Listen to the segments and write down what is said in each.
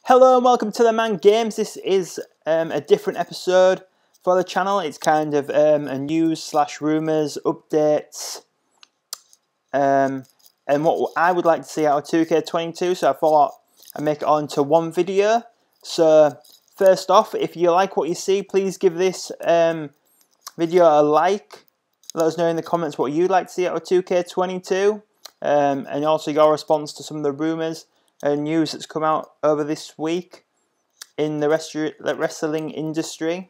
Hello and welcome to TheMan Games. This is a different episode for the channel. It's kind of a news / rumours, updates, and what I would like to see out of 2K22. So I thought I'd make it all into one video. So first off, if you like what you see, please give this video a like. Let us know in the comments what you'd like to see out of 2K22, and also your response to some of the rumours and news that's come out over this week in the wrestling industry.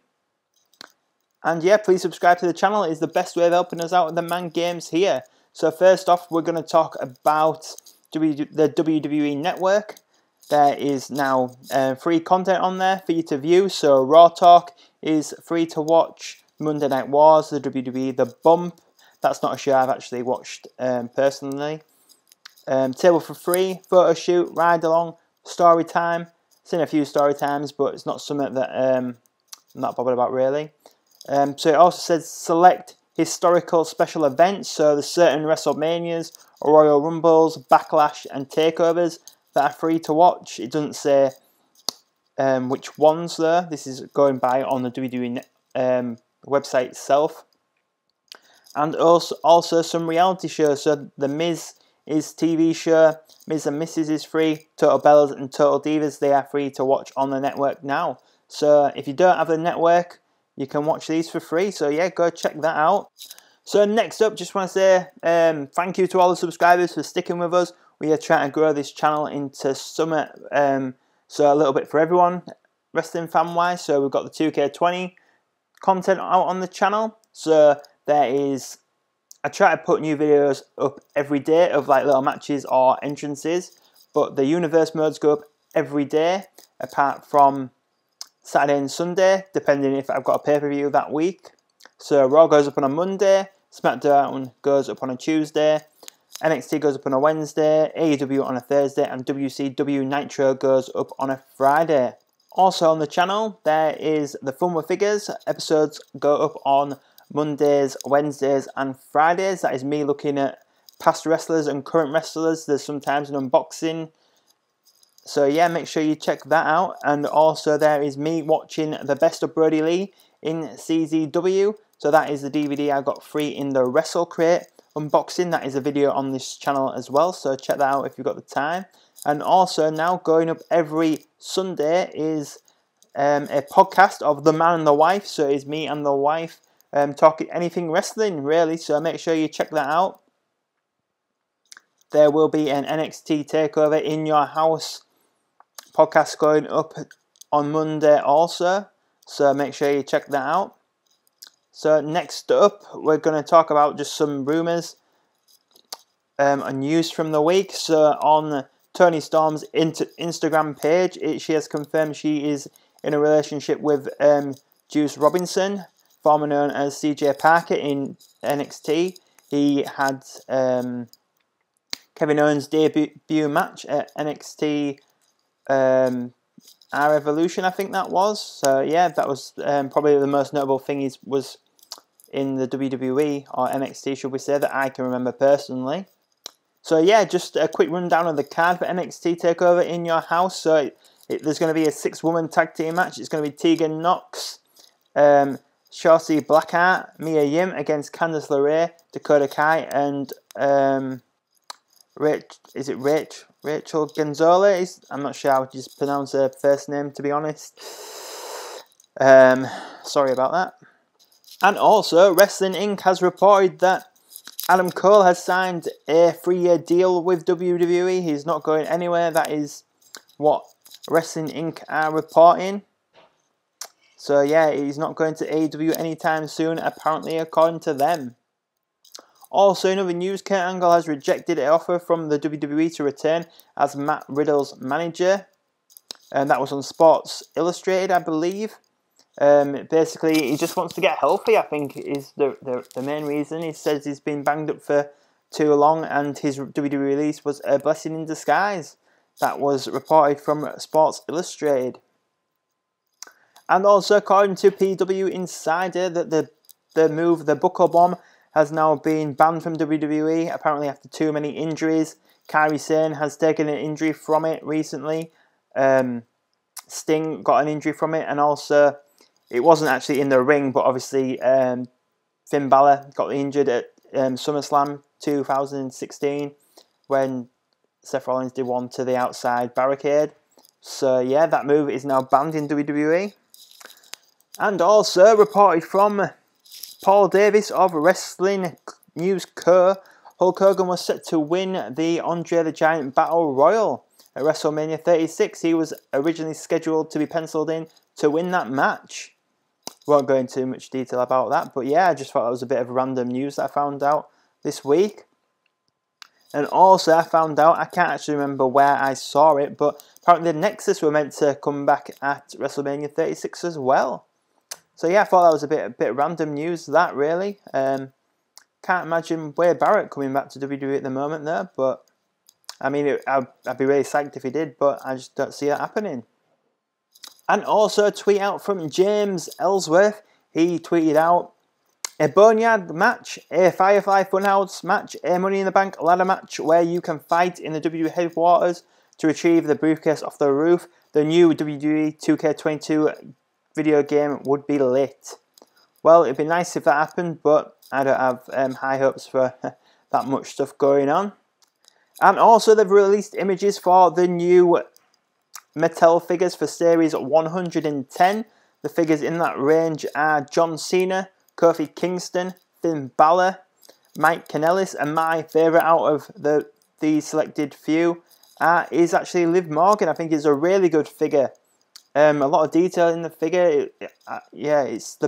And yeah, please subscribe to the channel. It is the best way of helping us out with TheMan Games here. So first off, we're going to talk about the WWE Network. There is now free content on there for you to view. So Raw Talk is free to watch. Monday Night Wars, the WWE The Bump. That's not a show I've actually watched personally. Table for Free, Photo Shoot, Ride Along, Story Time. Seen a few story times, but it's not something that I'm not bothered about really. So it also says select historical special events. So there's certain WrestleManias, Royal Rumbles, Backlash and Takeovers that are free to watch. It doesn't say which ones though. This is going by on the WWE website itself. And also some reality shows. So The Miz is TV show, Miz and Mrs. is free, Total Bellas and Total Divas, they are free to watch on the network now. So if you don't have the network, you can watch these for free. So yeah, go check that out. So next up, just want to say thank you to all the subscribers for sticking with us. We are trying to grow this channel into something, so a little bit for everyone, wrestling fan wise. So we've got the 2K20 content out on the channel. So there is, I try to put new videos up every day of like little matches or entrances, but the universe modes go up every day apart from Saturday and Sunday, depending if I've got a pay-per-view that week. So Raw goes up on a Monday, SmackDown goes up on a Tuesday, NXT goes up on a Wednesday, AEW on a Thursday, and WCW Nitro goes up on a Friday. Also on the channel, there is the Fun with Figures. Episodes go up on Mondays, Wednesdays and Fridays. That is me looking at past wrestlers and current wrestlers. There's sometimes an unboxing. So yeah, make sure you check that out. And also there is me watching the best of Brody Lee in CZW. So that is the DVD I got free in the Wrestle Crate unboxing. That is a video on this channel as well. So check that out if you've got the time. And also now going up every Sunday is a podcast of The Man and the Wife. So it's me and the wife talking anything wrestling really, so make sure you check that out. There will be an NXT Takeover in Your House podcast going up on Monday also, so make sure you check that out. So next up, we're going to talk about just some rumours and news from the week. So on Toni Storm's Instagram page, she has confirmed she is in a relationship with Juice Robinson, formerly known as CJ Parker in NXT. He had Kevin Owens' debut match at NXT Our Evolution, I think that was. So yeah, that was probably the most notable thing was in the WWE, or NXT should we say, that I can remember personally. So yeah, just a quick rundown of the card for NXT TakeOver in Your House. So there's going to be a 6-woman tag team match. It's going to be Tegan Nox, Shotzi Blackheart, Mia Yim against Candice LeRae, Dakota Kai, and Rachel Gonzalez? I'm not sure how to just pronounce her first name, to be honest. Sorry about that. And also, Wrestling Inc. has reported that Adam Cole has signed a 3-year deal with WWE. He's not going anywhere. That is what Wrestling Inc. are reporting. So yeah, he's not going to AEW anytime soon, apparently, according to them. Also, in other news, Kurt Angle has rejected an offer from the WWE to return as Matt Riddle's manager. And that was on Sports Illustrated, I believe. Basically, he just wants to get healthy, I think, is the main reason. He says he's been banged up for too long, and his WWE release was a blessing in disguise. That was reported from Sports Illustrated. And also, according to PW Insider, that the Buckle Bomb has now been banned from WWE, apparently after too many injuries. Kairi Sane has taken an injury from it recently. Sting got an injury from it, and also it wasn't actually in the ring, but obviously Finn Balor got injured at SummerSlam 2016 when Seth Rollins did one to the outside barricade. So yeah, that move is now banned in WWE. And also reported from Paul Davis of Wrestling News Co. Hulk Hogan was set to win the Andre the Giant Battle Royal at WrestleMania 36. He was originally scheduled to be penciled in to win that match. Won't go into much detail about that, but yeah, I just thought that was a bit of random news that I found out this week. And also I found out, I can't actually remember where I saw it, but apparently the Nexus were meant to come back at WrestleMania 36 as well. So yeah, I thought that was a bit random news, that really. Can't imagine Wade Barrett coming back to WWE at the moment there, but I mean, I'd be really psyched if he did, but I just don't see it happening. And also a tweet out from James Ellsworth. He tweeted out, a Boneyard match, a Firefly Funhouse match, a Money in the Bank ladder match where you can fight in the WWE headquarters to retrieve the briefcase off the roof. The new WWE 2K22 video game would be lit. Well, it'd be nice if that happened, but I don't have high hopes for that much stuff going on. And also they've released images for the new Mattel figures for Series 110. The figures in that range are John Cena, Kofi Kingston, Finn Balor, Mike Kanellis, and my favourite out of the selected few is actually Liv Morgan. I think it's a really good figure. A lot of detail in the figure. Yeah, it's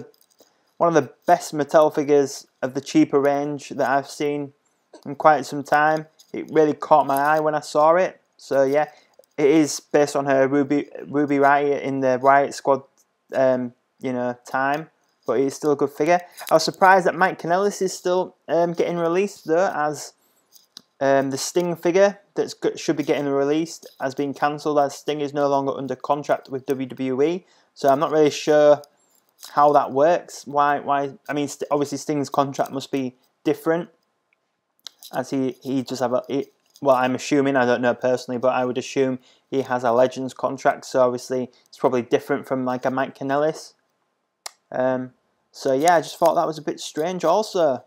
one of the best Mattel figures of the cheaper range that I've seen in quite some time. It really caught my eye when I saw it. So yeah, it is based on her Ruby Riott in the Riot Squad, time. But it's still a good figure. I was surprised that Mike Kanellis is still getting released though, as the Sting figure that should be getting released has been cancelled, as Sting is no longer under contract with WWE. So I'm not really sure how that works. Why? I mean, obviously Sting's contract must be different, as he just have well, I'm assuming, I don't know personally, but I would assume he has a Legends contract. So obviously it's probably different from like a Mike Kanellis. So yeah, I just thought that was a bit strange also.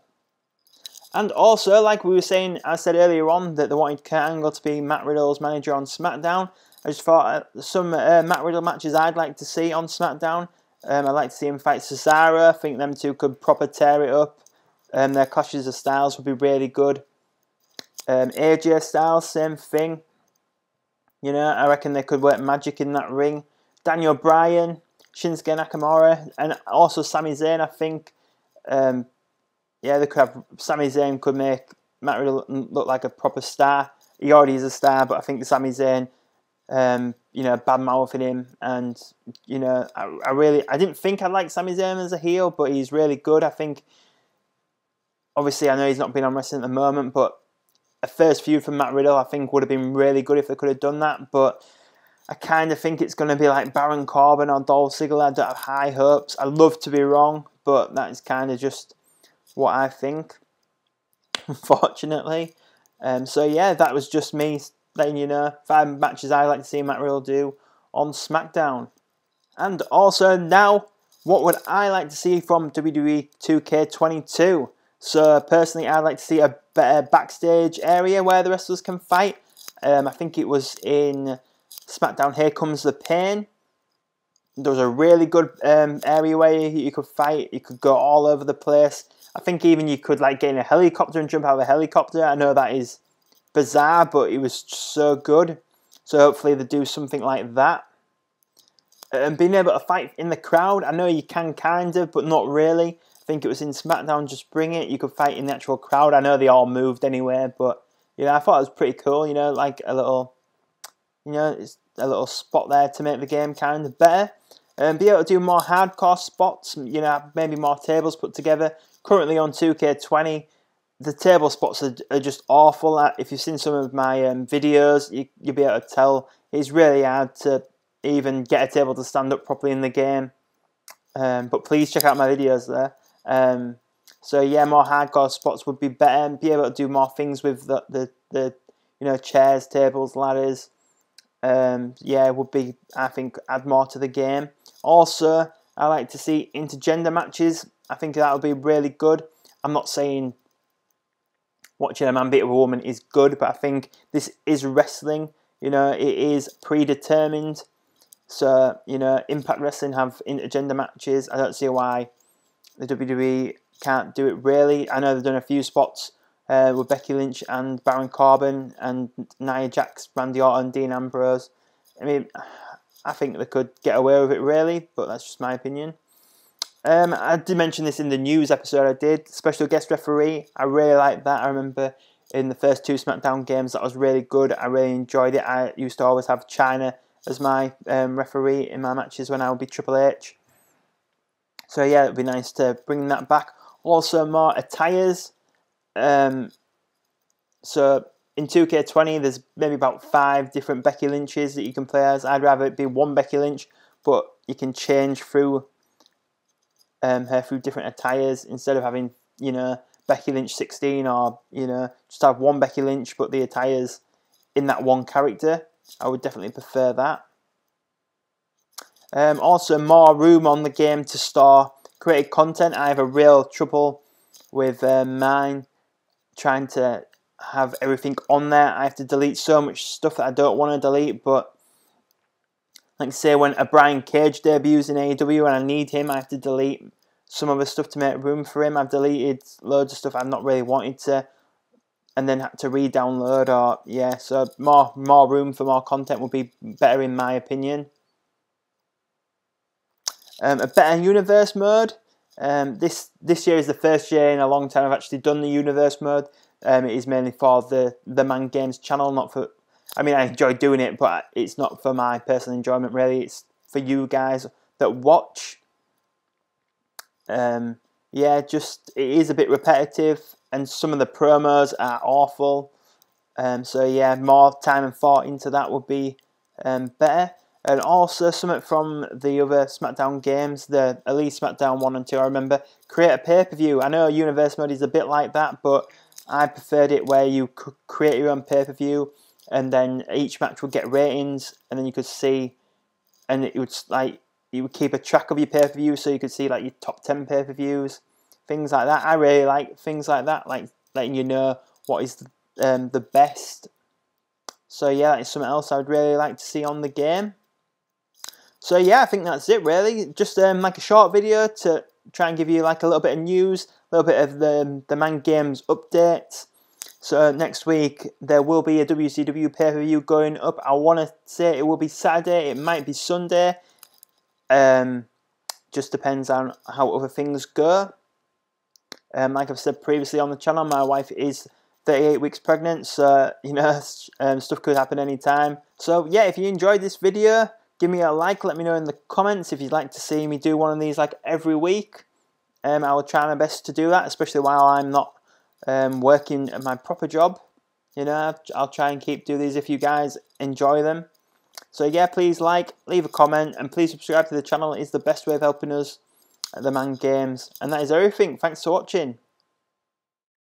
And also, like we were saying, I said earlier on that they wanted Kurt Angle to be Matt Riddle's manager on SmackDown. I just thought some Matt Riddle matches I'd like to see on SmackDown. I'd like to see him fight Cesaro. I think them two could proper tear it up. Their clashes of styles would be really good. AJ Styles, same thing. You know, I reckon they could work magic in that ring. Daniel Bryan, Shinsuke Nakamura, and also Sami Zayn, I think. Yeah, they could have Sami Zayn could make Matt Riddle look like a proper star. He already is a star, but I think Sami Zayn, bad mouthing him, and I didn't think I'd like Sami Zayn as a heel, but he's really good. I think, obviously, I know he's not been on wrestling at the moment, but a first feud from Matt Riddle, I think, would have been really good if they could have done that. But I kind of think it's going to be like Baron Corbin or Dolph Ziggler. I don't have high hopes. I'd love to be wrong, but that is kind of just what I think, unfortunately. So yeah, that was just me letting you know 5 matches I like to see Matt Riddle do on SmackDown. And also now, what would I like to see from WWE 2K22? So personally, I'd like to see a better backstage area where the wrestlers can fight. I think it was in SmackDown Here Comes the Pain. There was a really good area where you could fight. You could go all over the place. I think even you could like get in a helicopter and jump out of a helicopter. I know that is bizarre, but it was so good. So hopefully they do something like that. And being able to fight in the crowd, I know you can kind of, but not really. I think it was in SmackDown Just Bring It. You could fight in the actual crowd. I know they all moved anywhere, but I thought it was pretty cool. Like a little, it's a little spot there to make the game kind of better. And be able to do more hardcore spots. Maybe more tables put together. Currently on 2K20, the table spots are just awful. If you've seen some of my videos, you'll be able to tell it's really hard to even get a table to stand up properly in the game. But please check out my videos there. So yeah, more hardcore spots would be better, and be able to do more things with the chairs, tables, ladders. yeah, would be, I think, add more to the game. Also, I like to see intergender matches. I think that would be really good. I'm not saying watching a man beat a woman is good, but I think this is wrestling. You know, it is predetermined. So, you know, Impact Wrestling have intergender matches. I don't see why the WWE can't do it, really. I know they've done a few spots with Becky Lynch and Baron Corbin and Nia Jax, Randy Orton, Dean Ambrose. I mean, I think they could get away with it, really, but that's just my opinion. I did mention this in the news episode I did. Special guest referee, I really like that. I remember in the first 2 SmackDown games that was really good. I really enjoyed it. I used to always have Chyna as my referee in my matches when I would be Triple H. So yeah, it would be nice to bring that back. Also, more attires. So in 2K20, there's maybe about 5 different Becky Lynches that you can play as. I'd rather it be one Becky Lynch, but you can change through her through different attires instead of having, you know, Becky Lynch 16, or, you know, just have one Becky Lynch but the attires in that one character. I would definitely prefer that. Also, more room on the game to store created content. I have a real trouble with mine trying to have everything on there. I have to delete so much stuff that I don't want to delete, but like say when a Brian Cage debuts in AEW and I need him, I have to delete some of the stuff to make room for him. I've deleted loads of stuff I've not really wanted to, and then had to re-download, or yeah, so more room for more content would be better in my opinion. A better universe mode. This year is the first year in a long time I've actually done the universe mode. It is mainly for the Man Games channel, not for. I mean, I enjoy doing it, but it's not for my personal enjoyment really. It's for you guys that watch. Yeah, just it is a bit repetitive, and some of the promos are awful. So yeah, more time and thought into that would be better. And also something from the other SmackDown games, at least SmackDown 1 and 2, I remember, create a pay-per-view. I know Universe Mode is a bit like that, but I preferred it where you could create your own pay-per-view, and then each match would get ratings, and then you could see, and it would like, you would keep a track of your pay-per-view, so you could see like your top 10 pay-per-views, things like that. I really like things like that, like letting you know what is the best. So yeah, that is something else I would really like to see on the game. So yeah, I think that's it really. Just like a short video to try and give you like a little bit of news, a little bit of the Man Games updates. So next week there will be a WCW pay-per-view going up. I want to say it will be Saturday, it might be Sunday. Just depends on how other things go. Like I've said previously on the channel, my wife is 38 weeks pregnant, so you know, stuff could happen anytime. So yeah, if you enjoyed this video, give me a like, let me know in the comments if you'd like to see me do one of these like every week. I will try my best to do that, especially while I'm not working at my proper job. You know, I'll try and do these if you guys enjoy them. So yeah, please like, leave a comment, and please subscribe to the channel. It is the best way of helping us at the Man Games. And that is everything. Thanks for watching.